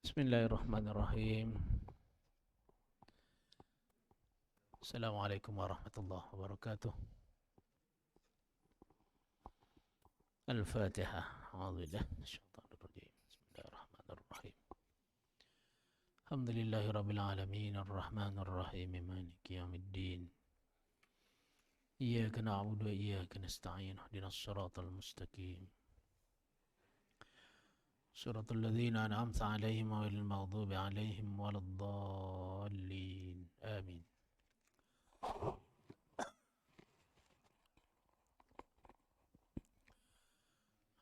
Bismillahirrahmanirrahim. Assalamualaikum warahmatullahi wabarakatuh. Al-Fatihah. A'udzubillah minasyaitonir rajim. Bismillahirrahmanirrahim. Alhamdulillahi rabbil alamin arrahmanir rahim maliki yaumiddin. Iyyaka na'budu wa iyyaka nasta'in. Ihdinas siratal mustaqim. Siratal ladzina an'amta 'alaihim ghairil maghdubi 'alaihim waladdallin. Amin.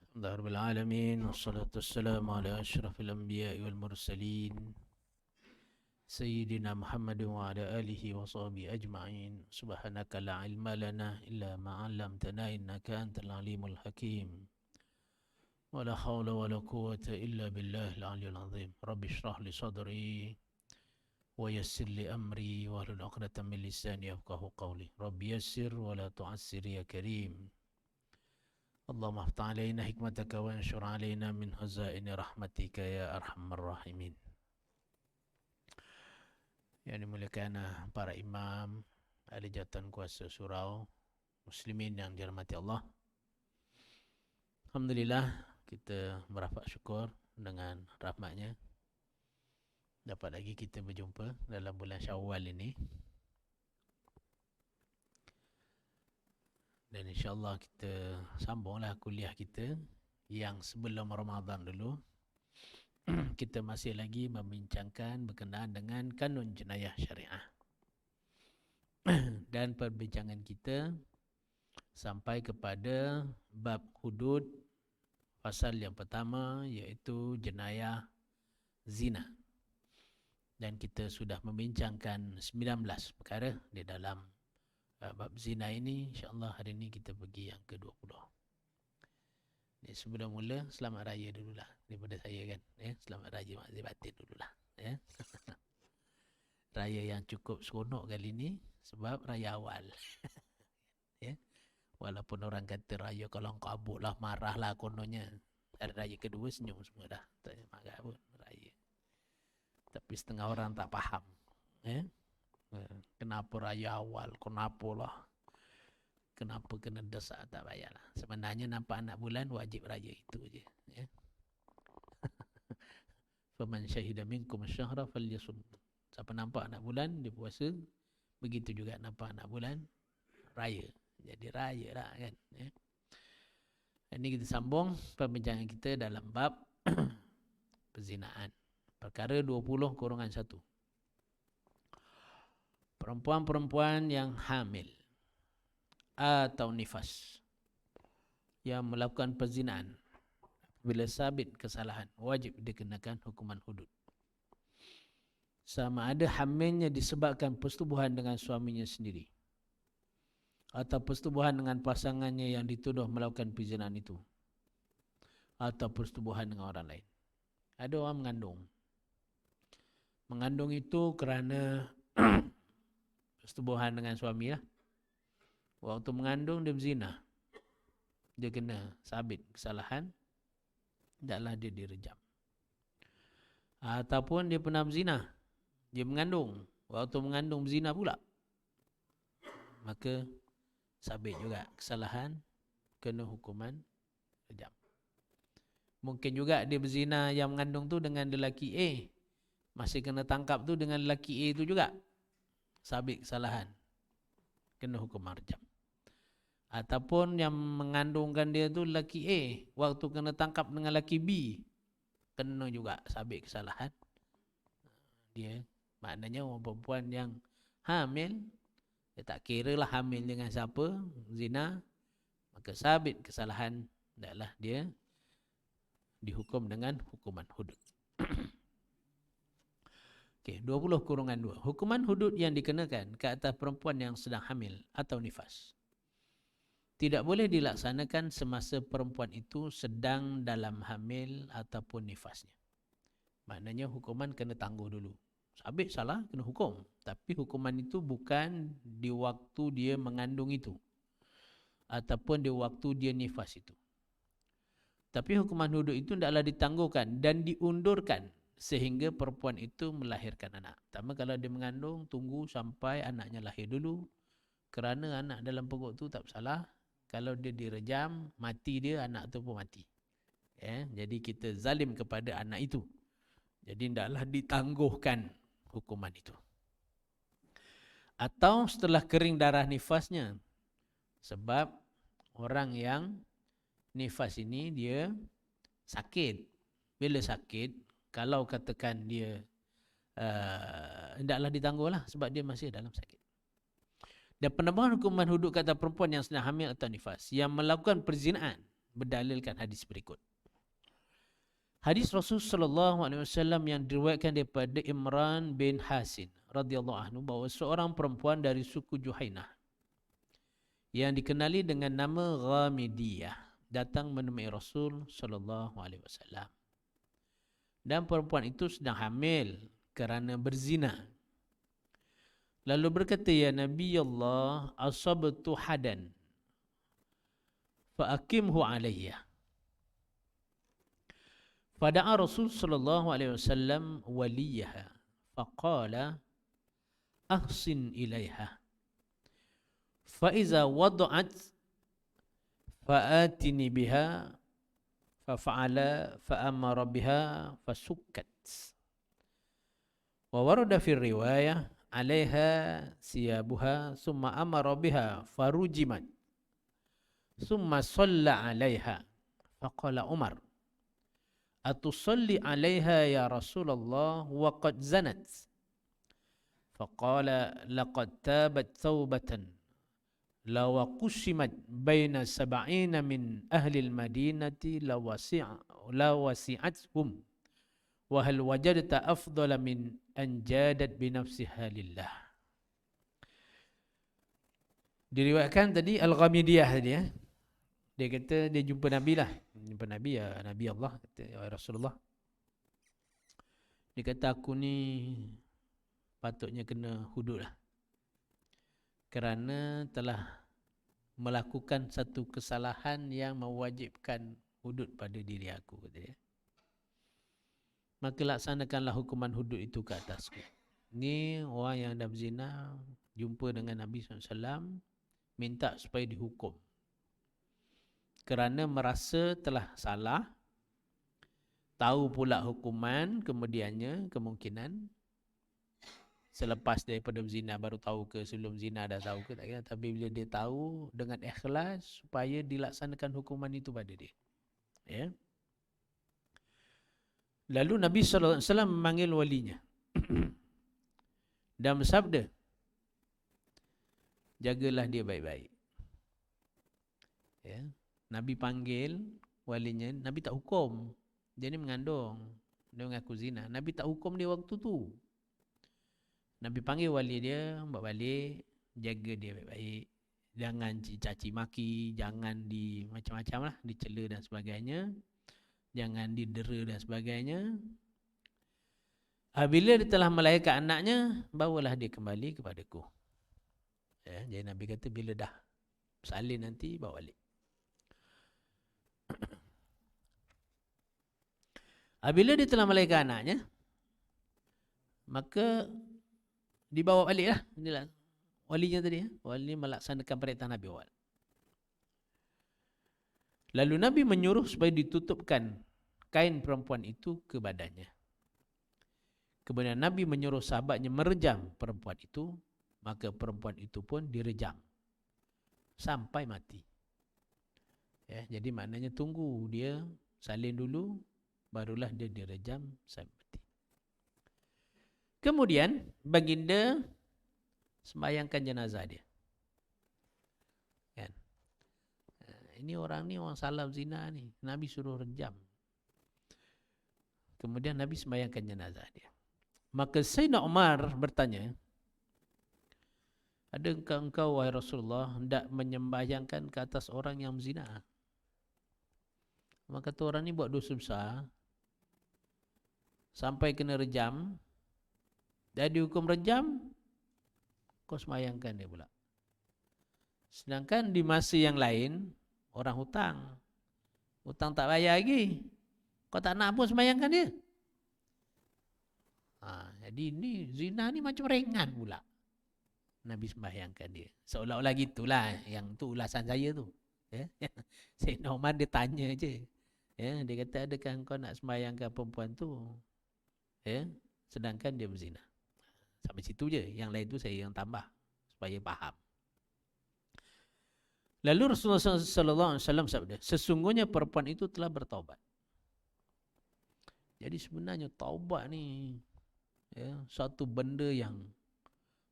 Alhamdulillah rabbil alamin wassalatu wassalamu ala asyrafil anbiya'i wal mursalin Sayyidina Muhammad wa ala alihi wa sahbihi ajma'in. Subhanaka la ilma lana illa ma 'allamtana innaka antal alimul hakim. Wa la hawla wa la quwwata illa billahil aliyyil azim. Rabbi shrah li sadri wa yassir li amri wa hlul 'uqdatam min lisani yafqahu qawli. Rabbi yassir wa la tu'assir ya karim. Allahumma aftah alaina hikmataka wa anshur alaina min hazaini rahmatika ya arhamar rahimin. Yang dimuliakan para imam, ahli jawatan kuasa surau, muslimin yang dirahmati Allah. Alhamdulillah, kita merafak syukur dengan rahmatnya dapat lagi kita berjumpa dalam bulan Syawal ini. Dan insyaAllah kita sambunglah kuliah kita yang sebelum Ramadan dulu. Kita masih lagi membincangkan berkenaan dengan kanun jenayah syariah. Dan perbincangan kita sampai kepada bab hudud pasal yang pertama, iaitu jenayah zina. Dan kita sudah membincangkan 19 perkara di dalam bab zina ini. InsyaAllah hari ini kita pergi yang ke-20. Sebelum mula, selamat raya dululah daripada saya kan. Selamat raya Makzir Batin dululah. Raya yang cukup seronok kali ni sebab raya awal. Walaupun orang kata raya kalau kau abuk lah, marah lah kononnya. Hari raya kedua senyum semua dah. Tak payah marah pun raya. Tapi setengah orang tak faham. Kenapa raya awal? Kenapa lah? Kenapa kena desak? Tak payahlah. Sebenarnya nampak anak bulan wajib raya itu je. Faman syahida minkum asyhara falyasum. Siapa nampak anak bulan dia puasa. Begitu juga nampak anak bulan raya. Jadi raya lah kan. Ini kita sambung perbincangan kita dalam bab perzinaan. Perkara 20-1. Perempuan-perempuan yang hamil atau nifas yang melakukan perzinaan bila sabit kesalahan wajib dikenakan hukuman hudud. Sama ada hamilnya disebabkan persetubuhan dengan suaminya sendiri atau persetubuhan dengan pasangannya yang dituduh melakukan perzinaan itu, atau persetubuhan dengan orang lain. Ada orang mengandung. Mengandung itu kerana persetubuhan dengan suami lah. Waktu mengandung dia berzina, dia kena sabit kesalahan, hendaklah dia direjam. Ataupun dia pernah berzina, dia mengandung, waktu mengandung berzina pula, maka sabit juga kesalahan, kena hukuman rejam. Mungkin juga dia berzina yang mengandung tu dengan lelaki A, masih kena tangkap tu dengan lelaki A tu juga, sabit kesalahan, kena hukuman rejam. Ataupun yang mengandungkan dia tu lelaki A, waktu kena tangkap dengan lelaki B, kena juga sabit kesalahan. Dia maknanya orang perempuan yang hamil, dia tak kira lah hamil dengan siapa, zina, maka sabit kesalahan, hendaklah dia dihukum dengan hukuman hudud. Okey, 20-2. Hukuman hudud yang dikenakan ke atas perempuan yang sedang hamil atau nifas tidak boleh dilaksanakan semasa perempuan itu sedang dalam hamil ataupun nifasnya. Maknanya hukuman kena tangguh dulu. Sabit salah, kena hukum. Tapi hukuman itu bukan di waktu dia mengandung itu, ataupun di waktu dia nifas itu. Tapi hukuman hudud itu hendaklah ditangguhkan dan diundurkan sehingga perempuan itu melahirkan anak. Pertama kalau dia mengandung, tunggu sampai anaknya lahir dulu. Kerana anak dalam perut tu tak bersalah. Kalau dia direjam, mati dia, anak tu pun mati. Jadi kita zalim kepada anak itu. Jadi hendaklah ditangguhkan hukuman itu. Atau setelah kering darah nifasnya. Sebab orang yang nifas ini dia sakit. Bila sakit, kalau katakan dia hendaklah ditangguhlah sebab dia masih dalam sakit. Dan penambahan hukuman hudud kata perempuan yang sedang hamil atau nifas yang melakukan perzinaan berdalilkan hadis berikut. Hadis Rasulullah SAW yang diriwayatkan daripada Imran bin Hasin radhiyallahu anhu bahawa seorang perempuan dari suku Juhainah yang dikenali dengan nama Ghamidiyah datang menemui Rasul sallallahu alaihi wasallam. Dan perempuan itu sedang hamil kerana berzina. Lalu berkata, ya Nabi Allah, asabtu hadan fa aqimhu alayya. Fada'a Rasul sallallahu alaihi wasallam waliyaha faqala ahsin ilaiha fa iza wada'at fa'atini biha fafa'ala fa'amara biha fasukkat. Wa warada fi riwayah alaiha siyabuha summa amara biha farujimat summa shalla alaiha faqala Umar atusalli alaiha ya Rasulullah wa qad zanat faqala laqad tabat thawbatan law qusimat baina sab'ina min ahli al-madinati lawasi'athum wa hal wajadta afdala min an jadat bi nafsiha lillah. Diriwayatkan tadi Al-Ghamidiyah tadi ya. Dia kata dia jumpa Nabi lah. Jumpa Nabi ya, Nabi Allah kata, ya Rasulullah. Dia kata aku ni patutnya kena hudud lah. Kerana telah melakukan satu kesalahan yang mewajibkan hudud pada diri aku kata dia. Maka laksanakanlah hukuman hudud itu ke atasku. Ni orang yang dah berzina jumpa dengan Nabi SAW minta supaya dihukum. Kerana merasa telah salah, tahu pula hukuman, kemudiannya kemungkinan selepas daripada berzina baru tahu ke, sebelum zina dah tahu ke tak kira. Tapi bila dia tahu dengan ikhlas supaya dilaksanakan hukuman itu pada dia. Ya. Lalu Nabi SAW memanggil walinya dan bersabda, jagalah dia baik-baik. Ya. Nabi panggil walinya, Nabi tak hukum. Dia ni mengandung, dia mengaku zina. Nabi tak hukum dia waktu tu. Nabi panggil wali dia, bawa balik, jaga dia baik-baik. Jangan caci maki, jangan di macam-macam lah, dicela dan sebagainya. Jangan didera dan sebagainya. Bila dia telah melahirkan anaknya, bawalah dia kembali kepadaku. Ya, jadi Nabi kata bila dah salin nanti bawa balik. Bila dia telah melahirkan anaknya, maka dibawa balik lah. Inilah walinya tadi ya. Wali melaksanakan perintah Nabi awal. Lalu Nabi menyuruh supaya ditutupkan kain perempuan itu ke badannya. Kemudian Nabi menyuruh sahabatnya merejam perempuan itu, maka perempuan itu pun direjam sampai mati. Ya, jadi maknanya tunggu dia salin dulu, barulah dia direjam sampai mati. Kemudian baginda sembahyangkan jenazah dia. Kan? Ini orang salah zina ni. Nabi suruh rejam. Kemudian Nabi sembahyangkan jenazah dia. Maka Sayyidina Umar bertanya, adakah engkau wahai Rasulullah hendak menyembahyangkan ke atas orang yang berzina? Maka kata orang ni buat dosa besar sampai kena rejam. Dah dihukum rejam, kau sembahyangkan dia pula. Sedangkan di masa yang lain orang hutang tak bayar lagi, kau tak nak pun sembahyangkan dia. Jadi ni zina ni macam ringan pula. Nabi sembahyangkan dia. Seolah-olah gitulah. Yang tu ulasan saya tu. Ya. Sayyidina Umar dia tanya je. Ya, dia kata, adakah kau nak sembahyangkan perempuan tu? Ya, sedangkan dia berzina. Sampai situ je. Yang lain tu saya yang tambah supaya faham. Lalu Rasulullah SAW sabda, sesungguhnya perempuan itu telah bertaubat. Jadi sebenarnya taubat ni, ya, satu benda yang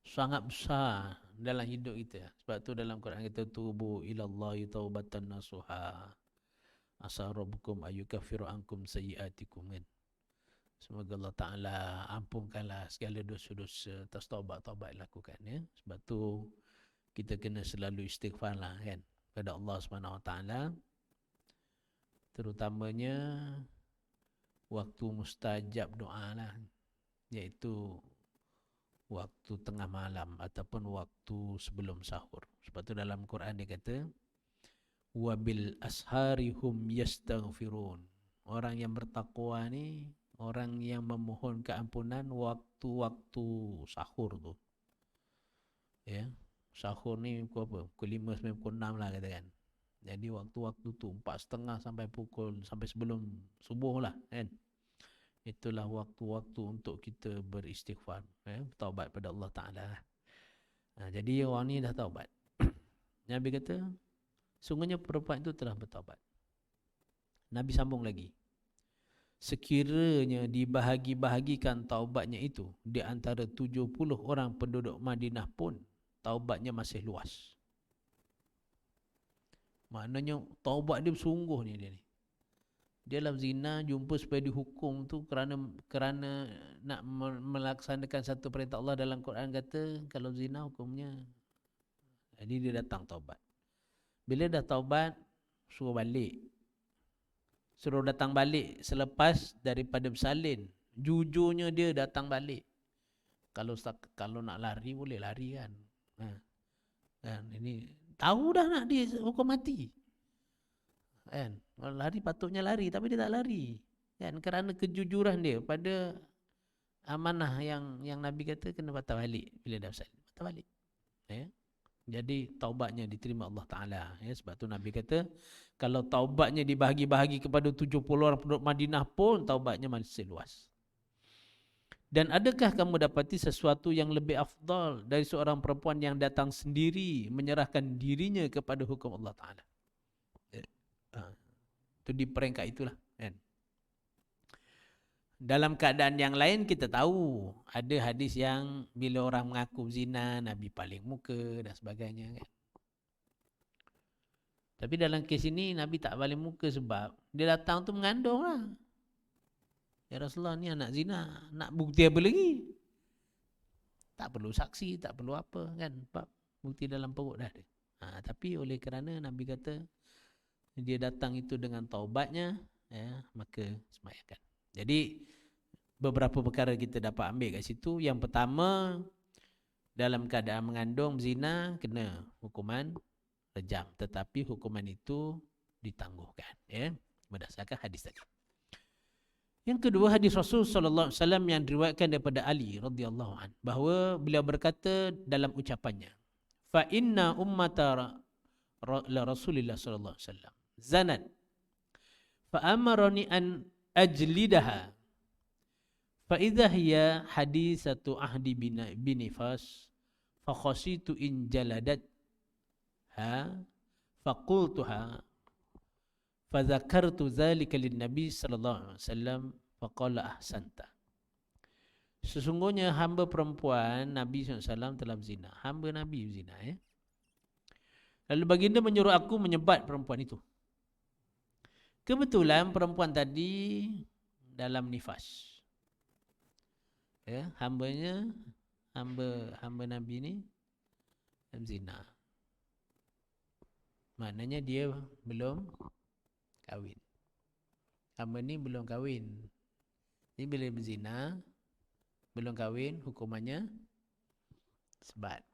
sangat besar dalam hidup kita. Sebab tu dalam Quran kita, tubu ilallahi taubatan nasuha asa rabbukum ayyukaffiru ankum sayyiatikum, kan. Semoga Allah Ta'ala ampunkanlah segala dosa-dosa, atas taubat-taubat lakukan, ya. Sebab tu kita kena selalu istighfar lah, kan, pada Allah SWT, terutamanya waktu mustajab doa lah, iaitu waktu tengah malam ataupun waktu sebelum sahur. Sebab tu dalam Quran dia kata, wabil ashari hum yastaghfirun. Orang yang bertakwa ni orang yang memohon keampunan waktu-waktu sahur tu. Ya, sahur ni pukul apa? Pukul 5 sampai pukul 6 lah katakan. Jadi waktu-waktu tu 4:30 sampai sebelum subuh lah, kan. Itulah waktu-waktu untuk kita beristighfar, bertaubat pada Allah Ta'ala. Jadi orang ni dah taubat. Nabi kata, sungguhnya perempuan itu telah bertaubat. Nabi sambung lagi, sekiranya dibahagi-bahagikan taubatnya itu di antara 70 orang penduduk Madinah pun, taubatnya masih luas. Maknanya taubat dia bersungguh ni, dia ni. Dia dalam zina, jumpa supaya dihukum tu kerana nak melaksanakan satu perintah Allah. Dalam Quran kata kalau zina hukumnya. Jadi dia datang taubat. Bila dah taubat, suruh balik. Suruh datang balik selepas daripada bersalin. Jujurnya dia datang balik. Kalau nak lari boleh lari, kan. Kan ini tahu dah nak dia hukum mati. Kan, kalau lari patutnya lari, tapi dia tak lari, kan, kerana kejujuran dia pada amanah yang Nabi kata kena patah balik. Bila dah bersalin, patah balik, ya. Jadi taubatnya diterima Allah Ta'ala, ya. Sebab tu Nabi kata kalau taubatnya dibahagi-bahagi kepada 70 orang penduduk Madinah pun, taubatnya masih luas. Dan adakah kamu dapati sesuatu yang lebih afdal dari seorang perempuan yang datang sendiri menyerahkan dirinya kepada hukum Allah Ta'ala? Itu di peringkat itulah, kan. Dalam keadaan yang lain kita tahu ada hadis yang bila orang mengaku zina, Nabi paling muka dan sebagainya, kan. Tapi dalam kes ini Nabi tak paling muka sebab dia datang tu mengandung lah. Ya Rasulullah, ni anak zina, nak bukti apa lagi? Tak perlu saksi, tak perlu apa, kan. Sebab bukti dalam perut dah ada. Tapi oleh kerana Nabi kata dia datang itu dengan taubatnya, ya, maka sembahyangkan. Jadi beberapa perkara kita dapat ambil kat situ. Yang pertama, dalam keadaan mengandung zina kena hukuman rejam, tetapi hukuman itu ditangguhkan, ya, berdasarkan hadis tadi. Yang kedua, hadis Rasul sallallahu alaihi wasallam yang diriwayatkan daripada Ali radhiyallahu an, bahawa beliau berkata dalam ucapannya, fa inna ummata Rasulillah sallallahu alaihi wasallam zanat fa amarani an ajlidaha fa idza hiya hadisatu ahdi binifas fa khasitu in jaladat ha fa qultuha fa dzakartu dzalika lin nabi sallallahu alaihi wasallam fa qala ahsanta. Sesungguhnya hamba perempuan Nabi SAW telah berzina. Hamba Nabi berzina, ya. Lalu baginda menyuruh aku menyebat perempuan itu. Kebetulan perempuan tadi dalam nifas, ya, hamba Nabi ni zina. Maknanya dia belum kahwin. Hamba ni belum kahwin. Jadi bila berzina belum kahwin, hukumannya sebat.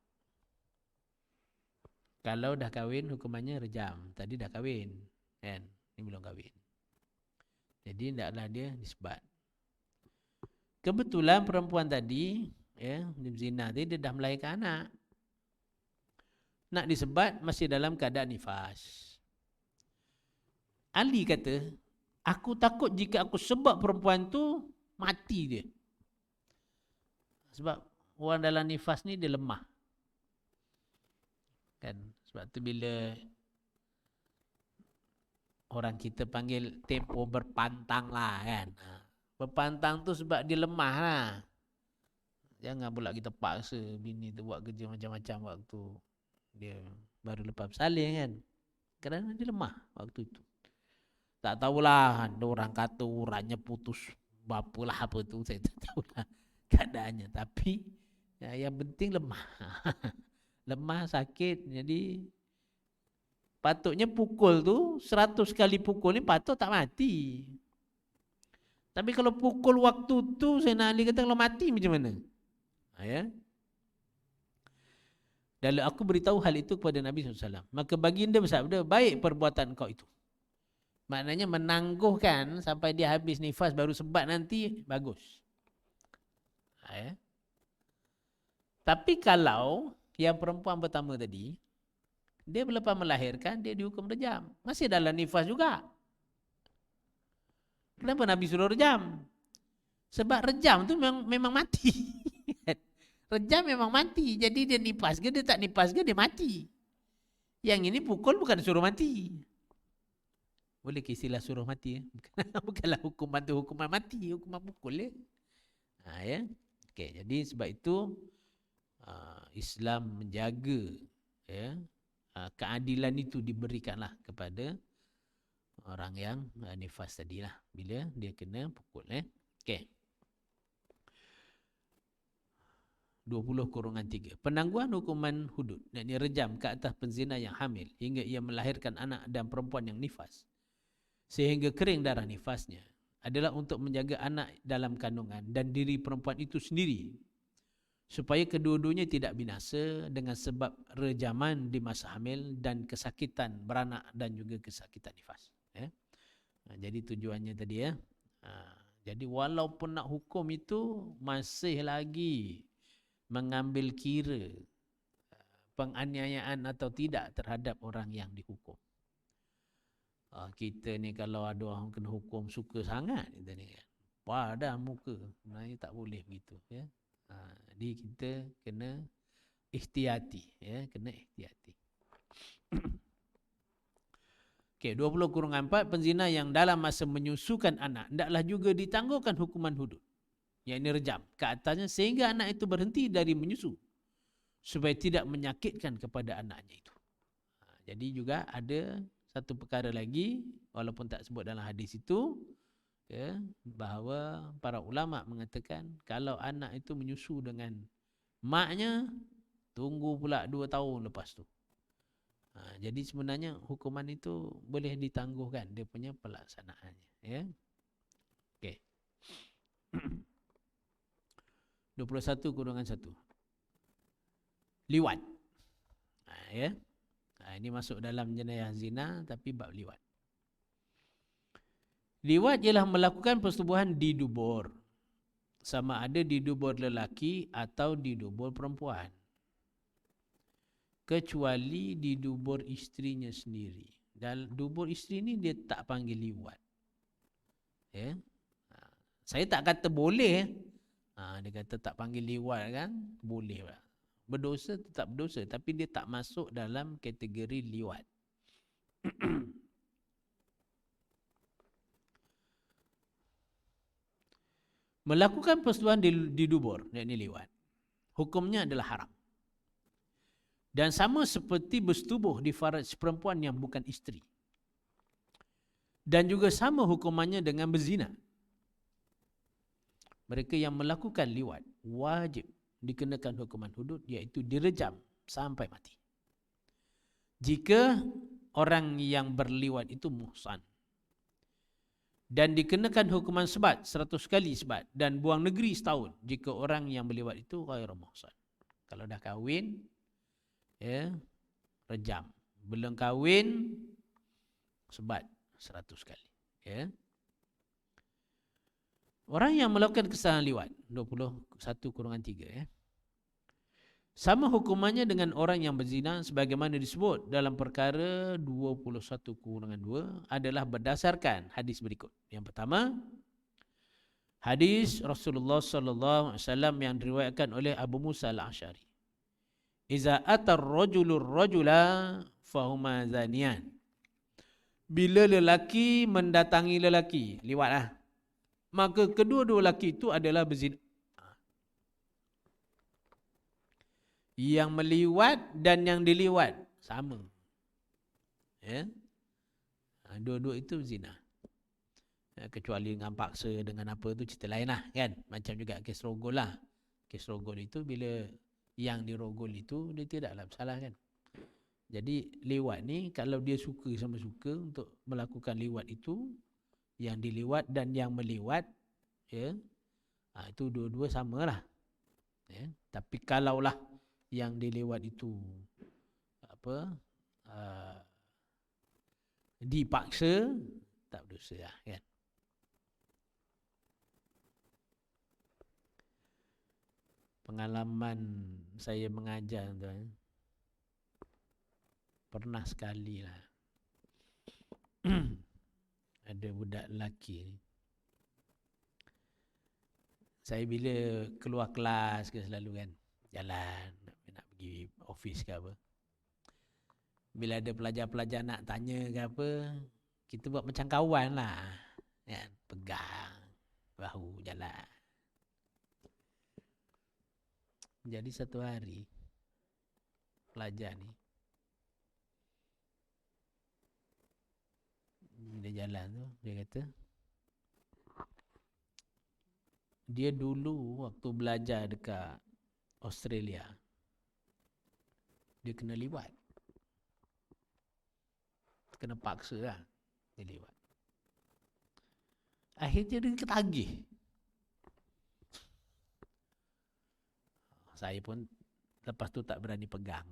Kalau dah kahwin, hukumannya rejam. Tadi dah kahwin, kan? Ini belum kahwin. Jadi tidaklah dia disebat. Kebetulan perempuan tadi, ya, zina tadi dia dah melahirkan anak. Nak disebat masih dalam keadaan nifas. Ali kata, aku takut jika aku sebat perempuan tu, mati dia. Sebab orang dalam nifas ni dia lemah. Kan? Sebab tu bila orang kita panggil tempoh berpantang lah kan. Berpantang tu sebab dia lemah lah. Jangan pula kita paksa bini tu buat kerja macam-macam waktu dia baru lepas bersalin kan. Kerana dia lemah waktu itu. Tak tahulah, ada orang kata uratnya putus bapalah apa tu, saya tak tahulah keadaannya. Tapi yang penting lemah. Lemah, sakit, jadi patutnya pukul tu 100 kali pukul ni patut tak mati. Tapi kalau pukul waktu tu Sayyidina Ali kata kalau mati macam mana? Ya. Dan aku beritahu hal itu kepada Nabi SAW. Maka baginda bersabda, baik perbuatan kau itu. Maknanya menangguhkan sampai dia habis nifas baru sebat nanti, bagus. Ya. Tapi kalau yang perempuan pertama tadi, dia lepas melahirkan, dia dihukum rejam. Masih dalam nifas juga. Kenapa Nabi suruh rejam? Sebab rejam tu memang mati. Rejam memang mati. Jadi dia nipas ke, dia tak nipas ke, dia mati. Yang ini pukul bukan suruh mati. Boleh ke istilah suruh mati? Bukanlah hukuman tu hukuman mati, hukuman pukul ya. Ya. Okay, jadi sebab itu Islam menjaga ya, keadilan itu diberikanlah kepada orang yang nifas tadilah bila dia kena pukul. Okay. 20-3. Penangguhan hukuman hudud, yakni rejam ke atas penzina yang hamil hingga ia melahirkan anak dan perempuan yang nifas sehingga kering darah nifasnya adalah untuk menjaga anak dalam kandungan dan diri perempuan itu sendiri supaya kedua-duanya tidak binasa dengan sebab rejaman di masa hamil dan kesakitan beranak dan juga kesakitan nifas. Jadi tujuannya tadi ya. Jadi walaupun nak hukum itu masih lagi mengambil kira penganiayaan atau tidak terhadap orang yang dihukum. Kita ni kalau ada orang kena hukum suka sangat kita ni kan. Padah muka. Sebenarnya tak boleh begitu ya. Jadi kita kena ihtiyati ya, kena ihtiyati. Okey, 20-4 penzina yang dalam masa menyusukan anak hendaklah juga ditangguhkan hukuman hudud, yakni rejam ke atasnya sehingga anak itu berhenti dari menyusu supaya tidak menyakitkan kepada anaknya itu. Jadi juga ada satu perkara lagi walaupun tak sebut dalam hadis itu ya, bahawa para ulama mengatakan kalau anak itu menyusu dengan maknya tunggu pula 2 tahun lepas tu. Jadi sebenarnya hukuman itu boleh ditangguhkan dia punya pelaksanaannya ya. Okey. 21-1. Liwat. Ya. Ini masuk dalam jenayah zina tapi bab liwat. Liwat ialah melakukan persetubuhan di dubur. Sama ada di dubur lelaki atau di dubur perempuan. Kecuali di dubur isterinya sendiri. Dan dubur isteri ni dia tak panggil liwat. Ya. Saya tak kata boleh. Dia kata tak panggil liwat kan, boleh lah. Berdosa tetap berdosa, tapi dia tak masuk dalam kategori liwat. Melakukan persetubuhan di dubur, yakni liwat, hukumnya adalah haram. Dan sama seperti bersetubuh di faraj perempuan yang bukan isteri. Dan juga sama hukumannya dengan berzina. Mereka yang melakukan liwat wajib dikenakan hukuman hudud, iaitu direjam sampai mati. Jika orang yang berliwat itu muhsan. Dan dikenakan hukuman sebat 100 kali sebat dan buang negeri setahun jika orang yang berliwat itu ghairu muhsan. Kalau dah kahwin ya, rejam. Belum kahwin sebat 100 kali ya. Orang yang melakukan kesalahan liwat 21-3 ya. Sama hukumannya dengan orang yang berzina sebagaimana disebut dalam perkara 21-2 adalah berdasarkan hadis berikut. Yang pertama, hadis Rasulullah sallallahu alaihi wasallam yang diriwayatkan oleh Abu Musa al-Asy'ari. Iza atar rajulur rajula fahuma zaniyan. Bila lelaki mendatangi lelaki, liwatlah, maka kedua-dua lelaki itu adalah berzina. Yang meliwat dan yang diliwat sama. Ya. Dua-dua itu zina. Kecuali dengan paksa, dengan apa tu cerita lain lah kan. Macam juga kes rogol lah. Kes rogol itu bila yang dirogol itu dia tidaklah bersalah kan. Jadi liwat ni kalau dia suka sama suka untuk melakukan liwat itu, yang diliwat dan yang meliwat, ya, itu dua-dua samalah. Ya. Tapi kalaulah yang dilewat itu dipaksa, tak berdosa lah kan. Pengalaman saya mengajar tuan, pernah sekali lah ada budak lelaki ni, saya bila keluar kelas ke selalu kan jalan nak pergi office ke apa, bila ada pelajar-pelajar nak tanya ke apa, kita buat macam kawan lah kan, pegang bahu jalan. Jadi satu hari pelajar ni dia jalan tu, dia kata dia dulu waktu belajar dekat Australia dia kena liwat, kena paksa lah dia liwat. Akhirnya dia ketagih. Saya pun lepas tu tak berani pegang.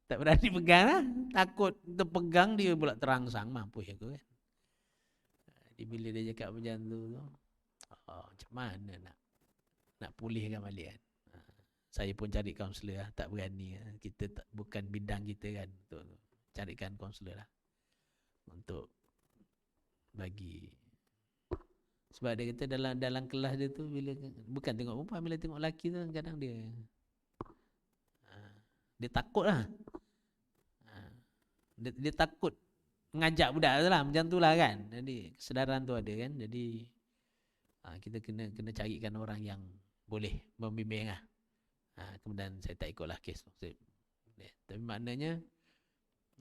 Tak berani pegang lah. Takut terpegang dia pula terangsang. Mampus aku kan. Jadi bila dia cakap macam tu, macam mana nak pulihkan balik kan. Saya pun cari kaunselor lah. Tak berani lah. Kita tak, bukan bidang kita kan. Untuk carikan kaunselor lah. Untuk bagi. Sebab dia kata dalam kelas dia tu, bila bukan tengok perempuan, bila tengok lelaki tu kadang dia takut lah. Dia takut mengajak budak tu lah, macam tu lah kan. Jadi kesedaran tu ada kan. Jadi kita kena carikan orang yang boleh membimbing lah. Kemudian saya tak ikutlah kes tu. Tapi maknanya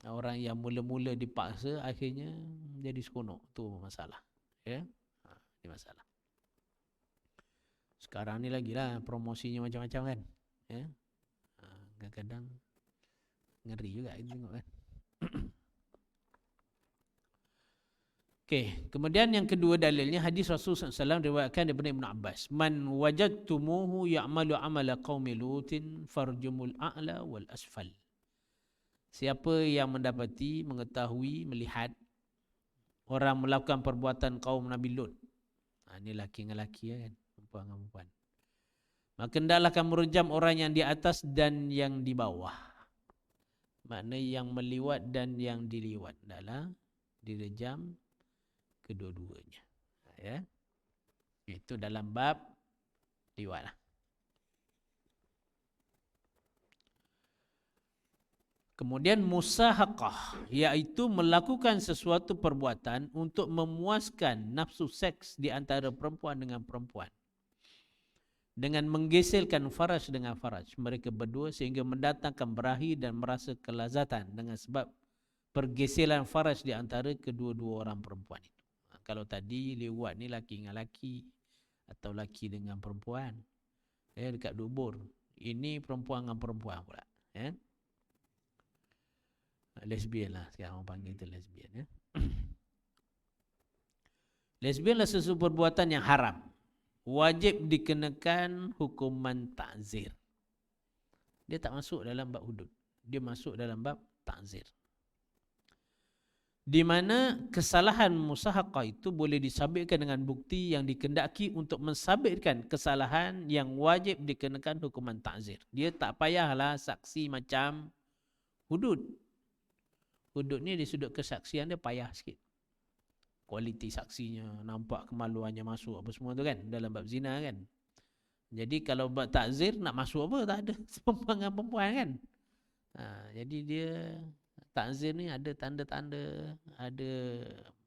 orang yang mula-mula dipaksa akhirnya jadi seronok. Tu masalah. Ya. Ini masalah. Sekarang ni lagi lah promosinya macam-macam kan. Ya. Kadang-kadang ngeri juga kita tengok kan. Okey, kemudian yang kedua dalilnya hadis Rasulullah SAW diriwayatkan daripada Ibnu Abbas, man wajadtumuhu ya'malu amala qaumi lutin farjumul a'la wal asfal. Siapa yang mendapati, mengetahui, melihat orang melakukan perbuatan kaum Nabi Lut, ini laki dengan laki kan, perempuan dengan perempuan, maka hendaklah kamu rejam orang yang di atas dan yang di bawah. Makna yang meliwat dan yang diliwat adalah direjam kedua-duanya. Ya. Itu dalam bab liwat lah. Kemudian musahaqah, iaitu melakukan sesuatu perbuatan untuk memuaskan nafsu seks di antara perempuan dengan perempuan, dengan menggeselkan faraj dengan faraj mereka berdua sehingga mendatangkan berahi dan merasa kelazatan dengan sebab pergeselan faraj di antara kedua-dua orang perempuan itu. Kalau tadi liwat ni laki dengan laki atau laki dengan perempuan, dekat dubur. Ini perempuan dengan perempuan pula, ya. Lesbian lah sekarang orang panggil itu lesbian, ya. Lesbian adalah sesuatu perbuatan yang haram, wajib dikenakan hukuman ta'zir. Dia tak masuk dalam bab hudud, dia masuk dalam bab ta'zir. di mana kesalahan musahaqah itu boleh disabitkan dengan bukti yang dikendaki untuk mensabitkan kesalahan yang wajib dikenakan hukuman ta'zir. Dia tak payahlah saksi macam hudud. Hudud ni di sudut kesaksian dia payah sikit. Kualiti saksinya, nampak kemaluannya masuk apa semua tu kan dalam bab zina kan. Jadi kalau bab ta'zir nak masuk apa tak ada perempuan dengan perempuan kan. Jadi dia ta'zir ni ada tanda-tanda, ada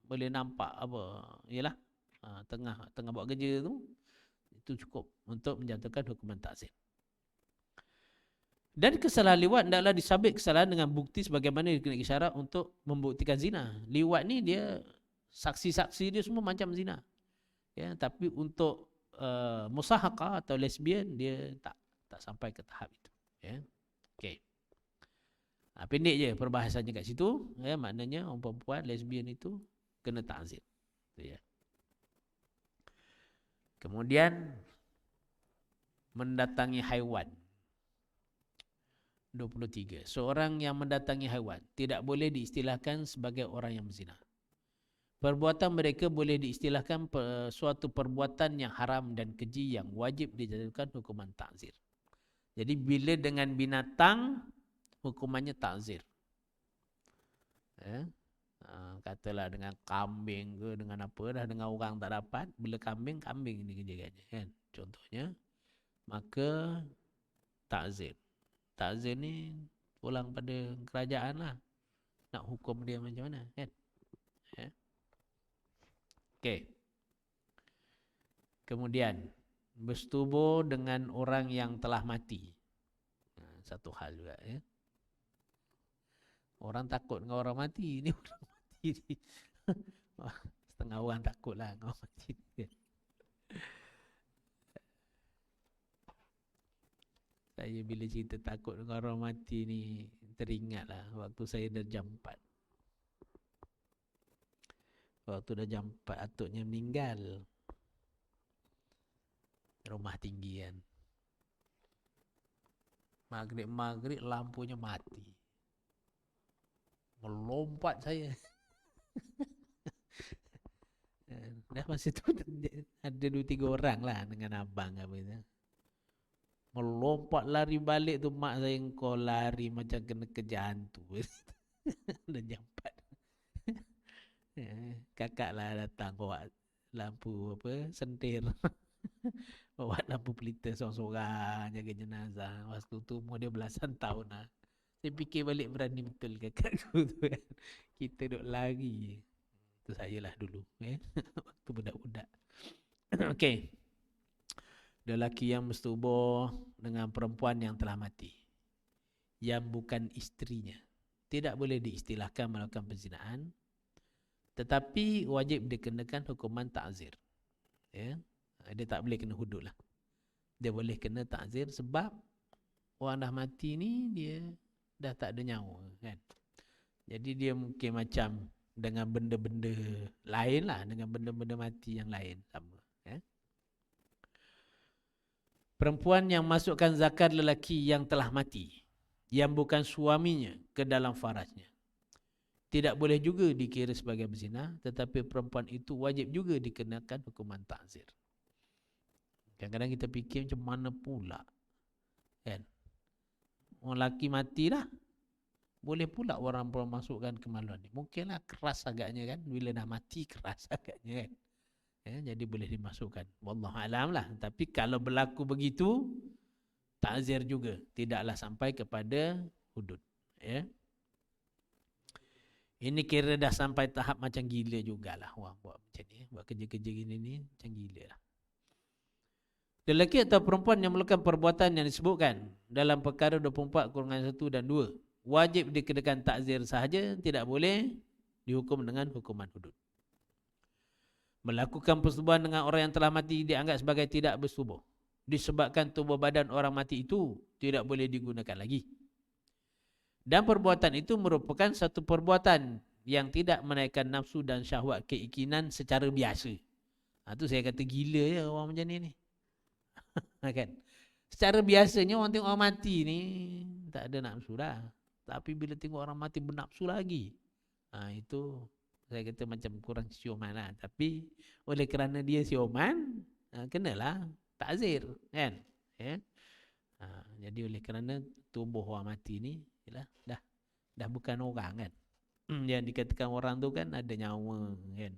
boleh nampak apa, yalah tengah buat kerja tu, itu cukup untuk menjatuhkan hukuman ta'zir. Dan kesalahan liwat hendaklah disabit kesalahan dengan bukti sebagaimana dikenakan syarat untuk membuktikan zina. Liwat ni dia saksi-saksi dia semua macam zina. Ya, tapi untuk musahaqah atau lesbian dia tak sampai ke tahap itu. Ya. Okey. Pendek je perbahasannya kat situ, ya, maknanya orang perempuan lesbian itu kena ta'zir. Ya. Kemudian mendatangi haiwan. 23. Seorang yang mendatangi haiwan tidak boleh diistilahkan sebagai orang yang berzina. Perbuatan mereka boleh diistilahkan suatu perbuatan yang haram dan keji yang wajib dijatuhkan hukuman ta'zir. Jadi bila dengan binatang, hukumannya ta'zir. Katalah dengan kambing ke, dengan apa dah, dengan orang tak dapat. Bila kambing ni kerja-kerja kan. Contohnya, maka ta'zir. Ta'zir ni pulang pada kerajaan lah. Nak hukum dia macam mana kan. Okey. Kemudian bersetubuh dengan orang yang telah mati. Satu hal juga ya. Orang takut dengan orang mati. Ini orang mati ni. Setengah orang takut lah dengan orang mati. Saya bila cerita takut dengan orang mati ni teringatlah waktu saya dah jam 4. Waktu dah jam 4 atuknya meninggal. Rumah tinggi kan. Maghrib lampunya mati. Melompat saya. Dah masa tu ada 2-3 orang lah dengan abang apa itu. Melompat lari balik tu mak saya, engkau lari macam kena kejar hantu. Dah jam 4. Kakak lah datang bawa lampu apa sentir. Bawa lampu pelita seorang-seorang jaga jenazah. Waktu tu umur dia belasan tahun lah. Saya fikir balik berani betul kakakku tu kan. Kita duk lari. Itu saya lah dulu. Waktu budak-budak. Okey. Lelaki yang bersetubuh dengan perempuan yang telah mati, yang bukan isterinya, tidak boleh diistilahkan melakukan perzinaan, tetapi wajib dikenakan hukuman ta'zir. Ya? Dia tak boleh kena hudud lah. Dia boleh kena ta'zir sebab orang dah mati ni dia dah tak ada nyawa kan. Jadi dia mungkin macam dengan benda-benda lain lah, dengan benda-benda mati yang lain sama. Ya? Perempuan yang masukkan zakat lelaki yang telah mati, yang bukan suaminya, ke dalam farajnya, tidak boleh juga dikira sebagai berzina, tetapi perempuan itu wajib juga dikenakan hukuman ta'zir. Kadang-kadang kita fikir macam mana pula kan. Orang lelaki mati dah, boleh pula orang perempuan masukkan kemaluan ni. Mungkinlah keras agaknya kan, bila dah mati keras agaknya kan. Jadi boleh dimasukkan. Wallahualam lah. Tapi kalau berlaku begitu, ta'zir juga. Tidaklah sampai kepada hudud. Ya. Ini kira dah sampai tahap macam gila jugalah orang buat macam ni. Buat kerja-kerja gini ni macam gila lah. Lelaki atau perempuan yang melakukan perbuatan yang disebutkan dalam perkara 24-1 dan 2 wajib dikenakan ta'zir sahaja, tidak boleh dihukum dengan hukuman hudud. Melakukan persetubuhan dengan orang yang telah mati dianggap sebagai tidak bersetubuh, disebabkan tubuh badan orang mati itu tidak boleh digunakan lagi. Dan perbuatan itu merupakan satu perbuatan yang tidak menaikkan nafsu dan syahwat keinginan secara biasa. Itu saya kata gila ya orang macam ni. Kan? Secara biasanya orang tengok orang mati ni tak ada nafsu dah. Tapi bila tengok orang mati bernafsu lagi. Itu saya kata macam kurang sioman lah. Tapi oleh kerana dia sioman, kenalah takzir kan. Ya. Jadi oleh kerana tubuh orang mati ni yalah, dah bukan orang kan. Yang dikatakan orang tu kan ada nyawa kan.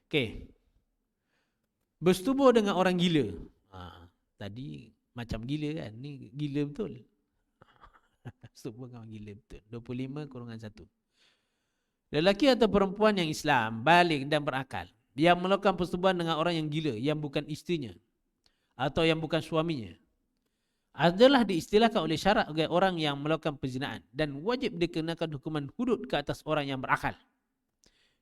Okey. Bersetubuh dengan orang gila. Tadi macam gila kan. Ni gila betul. Bersetubuh dengan orang gila betul. 25/1. Lelaki atau perempuan yang Islam, baligh dan berakal, yang melakukan persetubuhan dengan orang yang gila, yang bukan isterinya atau yang bukan suaminya, adalah diistilahkan oleh syarak sebagai orang yang melakukan perzinaan dan wajib dikenakan hukuman hudud ke atas orang yang berakal,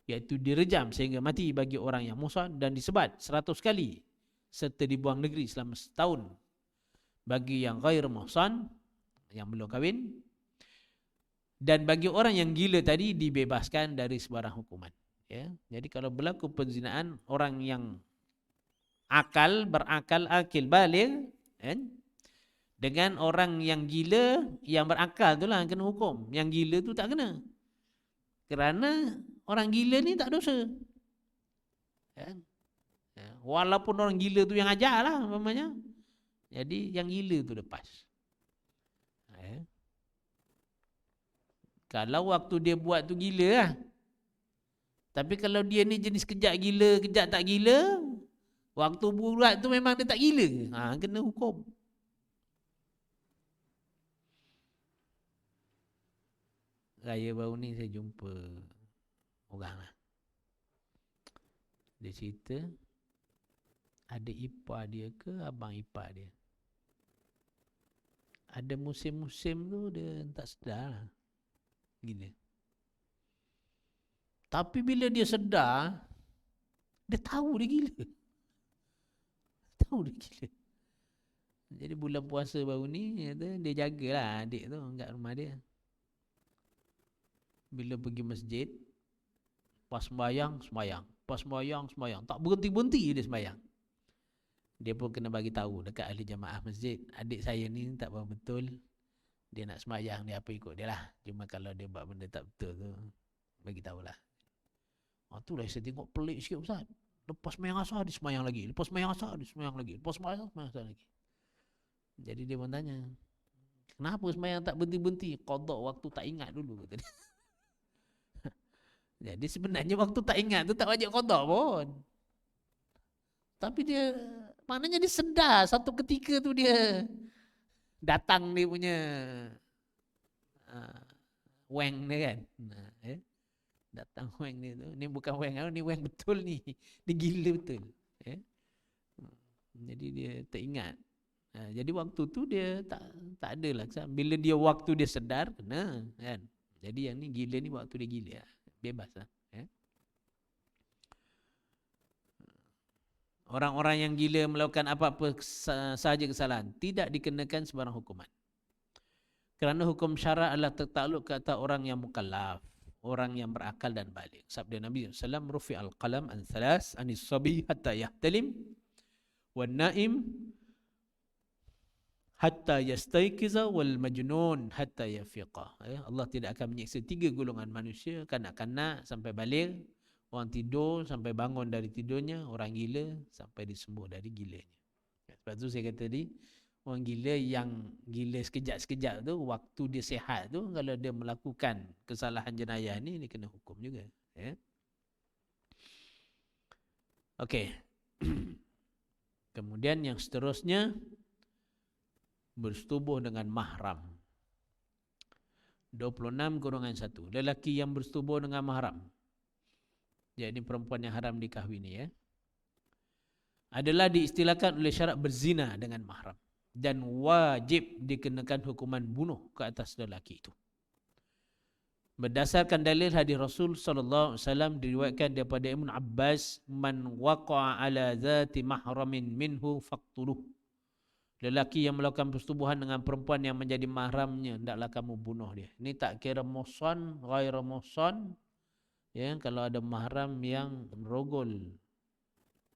iaitu direjam sehingga mati bagi orang yang muhsan dan disebat 100 kali serta dibuang negeri selama setahun bagi yang ghair muhsan, yang belum kahwin, dan bagi orang yang gila tadi dibebaskan dari sebarang hukuman. Ya, jadi kalau berlaku perzinaan orang yang berakal, akil, baligh, kan? Dengan orang yang gila, yang berakal itulah yang kena hukum. Yang gila tu tak kena. Kerana orang gila ni tak dosa. Kan? Walaupun orang gila tu yang ajar lah umpamanya. Jadi yang gila tu lepas. Kalau waktu dia buat tu gila lah. Tapi kalau dia ni jenis kejap gila, kejap tak gila, waktu buat tu memang dia tak gila. Kena hukum. Raya baru ni saya jumpa orang lah. Dia cerita ada ipar dia ke abang ipar dia. Ada musim-musim tu dia tak sedar lah. Gila. Tapi bila dia sedar, dia tahu dia gila. Tahu dia gila. Jadi bulan puasa baru ni dia jagalah adik tu kat rumah dia. Bila pergi masjid, pas sembahyang, pas sembahyang, tak berhenti-berhenti dia sembahyang. Dia pun kena bagi tahu dekat ahli jamaah masjid, adik saya ni tak betul. Dia nak sembahyang, dia apa ikut dia lah. Cuma kalau dia buat benda tak betul tu, bagi tahulah. Itulah saya tengok pelik sikit Ustaz. Lepas sembahyang asar dia sembahyang lagi. Lepas sembahyang asar dia sembahyang lagi. Lepas sembahyang asar lagi. Jadi dia pun tanya, kenapa sembahyang tak berhenti-berhenti? Qada waktu tak ingat dulu kata dia. Jadi sebenarnya waktu tak ingat tu tak wajib qada pun. Tapi dia, maknanya dia sedar satu ketika tu dia datang dia punya weng dia kan. Datang weng dia tu. Ni bukan weng, ni weng betul ni. Dia gila betul. Jadi dia teringat. Jadi waktu tu dia tak ada lah. Bila dia waktu dia sedar, kena kan. Jadi yang ni gila ni waktu dia gila. Bebas lah. Orang-orang yang gila melakukan apa-apa sahaja kesalahan tidak dikenakan sebarang hukuman. Kerana hukum syarak adalah tertakluk ke atas orang yang mukallaf, orang yang berakal dan baligh. Sabda Nabi SAW, rufi'al qalam an thalas anis sabi hatta yahtalim wan naim hatta yastayqiza wal majnun hatta yafiqa. Allah tidak akan menyiksa 3 golongan manusia, kanak-kanak sampai baligh, orang tidur sampai bangun dari tidurnya, orang gila sampai disembuh dari gilanya. Sebab tu saya kata tadi, orang gila yang gila sekejap-sekejap tu, waktu dia sihat tu, kalau dia melakukan kesalahan jenayah ni, dia kena hukum juga. Okey. Kemudian yang seterusnya, bersetubuh dengan mahram. 26/1. Lelaki yang bersetubuh dengan mahram, yakni perempuan yang haram dikahwini, adalah diistilahkan oleh syarak berzina dengan mahram dan wajib dikenakan hukuman bunuh ke atas lelaki itu. Berdasarkan dalil hadis Rasul sallallahu alaihi wasallam diriwayatkan daripada Ibn Abbas, man waqa'a ala zati mahramin minhu faqtuluh. Lelaki yang melakukan persetubuhan dengan perempuan yang menjadi mahramnya, hendaklah kamu bunuh dia. Ini tak kira muhsan, ghair muhsan. Ya, kalau ada mahram yang rogol,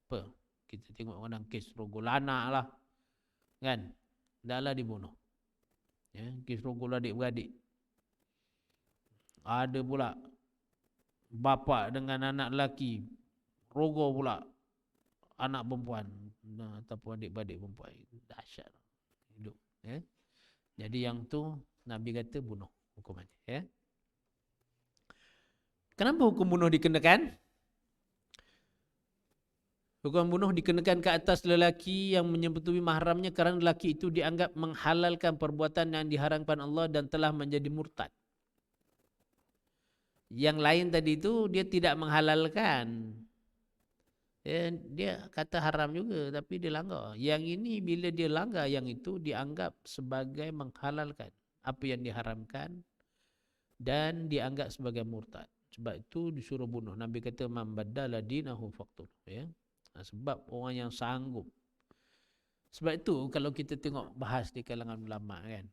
apa? Kita tengok orang kes rogol anak lah, kan? Hendaklah dibunuh. Ya, kes rogol adik-beradik. Ada pula bapa dengan anak lelaki, rogo pula anak perempuan ataupun adik-beradik perempuan. Dahsyat hidup, ya. Jadi yang tu Nabi kata bunuh hukumannya, ya. Kenapa hukum bunuh dikenakan? Hukuman bunuh dikenakan ke atas lelaki yang menyebutui mahramnya kerana lelaki itu dianggap menghalalkan perbuatan yang diharamkan Allah dan telah menjadi murtad. Yang lain tadi itu dia tidak menghalalkan. Dia kata haram juga tapi dia langgar. Yang ini bila dia langgar yang itu dianggap sebagai menghalalkan apa yang diharamkan dan dianggap sebagai murtad. Sebab itu disuruh bunuh. Nabi kata man badala dinahu faqtul, ya. Sebab orang yang sanggup. Sebab itu kalau kita tengok bahas di kalangan ulama kan,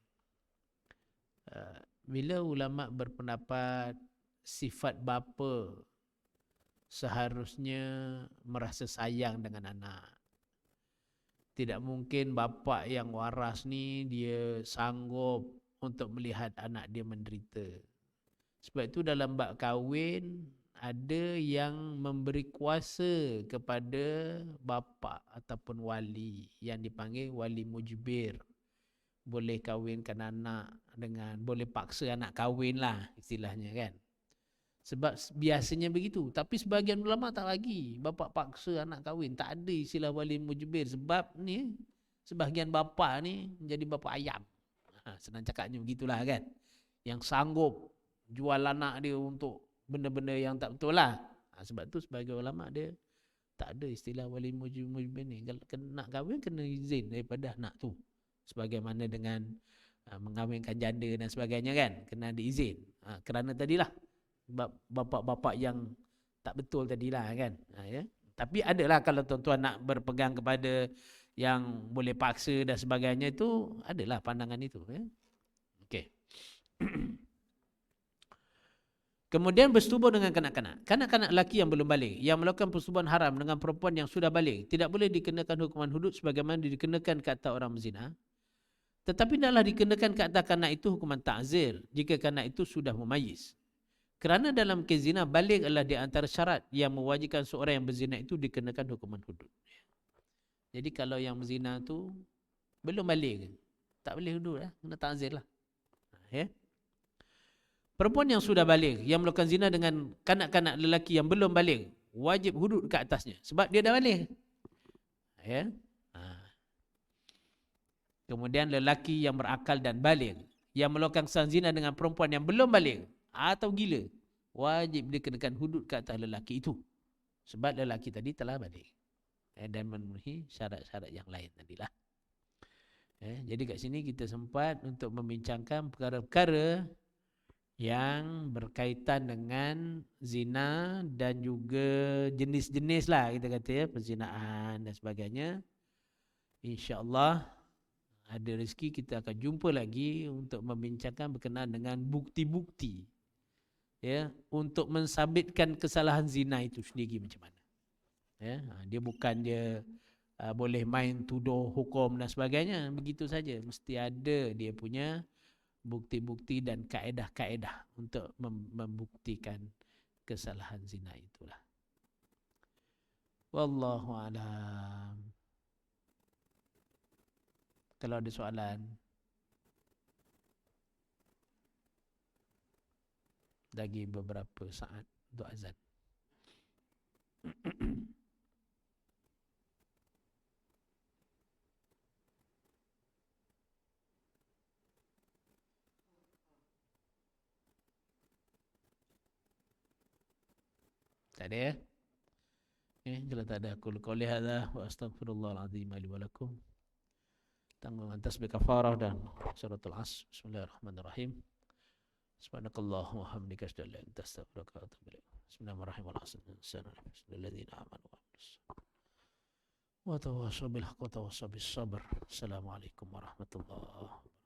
bila ulama berpendapat sifat bapa seharusnya merasa sayang dengan anak. Tidak mungkin bapa yang waras ni dia sanggup untuk melihat anak dia menderita. Sebab itu dalam bab kahwin ada yang memberi kuasa kepada bapa ataupun wali yang dipanggil wali mujbir. Boleh kahwinkan anak dengan, boleh paksa anak kahwin lah istilahnya kan. Sebab biasanya begitu. Tapi sebahagian ulama tak lagi. Bapa paksa anak kahwin. Tak ada istilah wali mujbir. Sebab ni sebahagian bapa ni menjadi bapa ayam. Senang cakapnya begitulah kan. Yang sanggup jual anak dia untuk benda-benda yang tak betul lah. Sebab tu sebagai ulama dia tak ada istilah wali mujbir ni. Kalau nak kahwin kena izin daripada anak tu. Sebagaimana dengan mengahwinkan janda dan sebagainya kan. Kena ada izin. Kerana tadilah bapa-bapa yang tak betul tadilah kan. Ya. Tapi adalah kalau tuan-tuan nak berpegang kepada yang boleh paksa dan sebagainya itu, adalah pandangan itu. Ya. Okey. Kemudian bersetubuh dengan kanak-kanak. Kanak-kanak lelaki yang belum balik, yang melakukan persetubuhan haram dengan perempuan yang sudah balik, tidak boleh dikenakan hukuman hudud sebagaimana dikenakan ke atas orang berzina. Tetapi tidaklah dikenakan ke atas kanak itu hukuman ta'zir jika kanak itu sudah memayis. Kerana dalam kes zina, balik adalah di antara syarat yang mewajibkan seorang yang berzina itu dikenakan hukuman hudud. Jadi kalau yang berzina tu belum balik, tak boleh hudud lah, kena ta'zir lah. Ya. Perempuan yang sudah balik, yang melakukan zina dengan kanak-kanak lelaki yang belum balik, wajib hudud ke atasnya. Sebab dia dah balik. Ya. Kemudian lelaki yang berakal dan balik, yang melakukan zina dengan perempuan yang belum balik atau gila, wajib dikenakan hudud ke atas lelaki itu. Sebab lelaki tadi telah balik. Dan memenuhi syarat-syarat yang lain tadilah. Jadi kat sini kita sempat untuk membincangkan perkara-perkara yang berkaitan dengan zina dan juga jenis-jenis lah kita kata ya, perzinaan dan sebagainya. InsyaAllah ada rezeki kita akan jumpa lagi untuk membincangkan berkenaan dengan bukti-bukti ya, untuk mensabitkan kesalahan zina itu sendiri macam mana. Ya, dia bukan dia boleh main tuduh hukum dan sebagainya, begitu saja. Mesti ada dia punya bukti-bukti dan kaedah-kaedah untuk membuktikan kesalahan zina itulah. Wallahu a'lam. Kalau ada soalan, lagi beberapa saat untuk azan. Tak ada ya? Kalau tak ada, aku qauli hadza wa astaghfirullahalazim li wa lakum. Tanggungan tasbih kafarah dan suratul Asr. Bismillahirrahmanirrahim. Subhanakallahumma wa hamdika asyhadu an la ilaha illa anta astaghfiruka wa atubu ilaik. Bismillahirrahmanirrahim. Wa tawassaw bil haqqi wa tawassaw bis sabr. Assalamualaikum warahmatullahi wabarakatuh.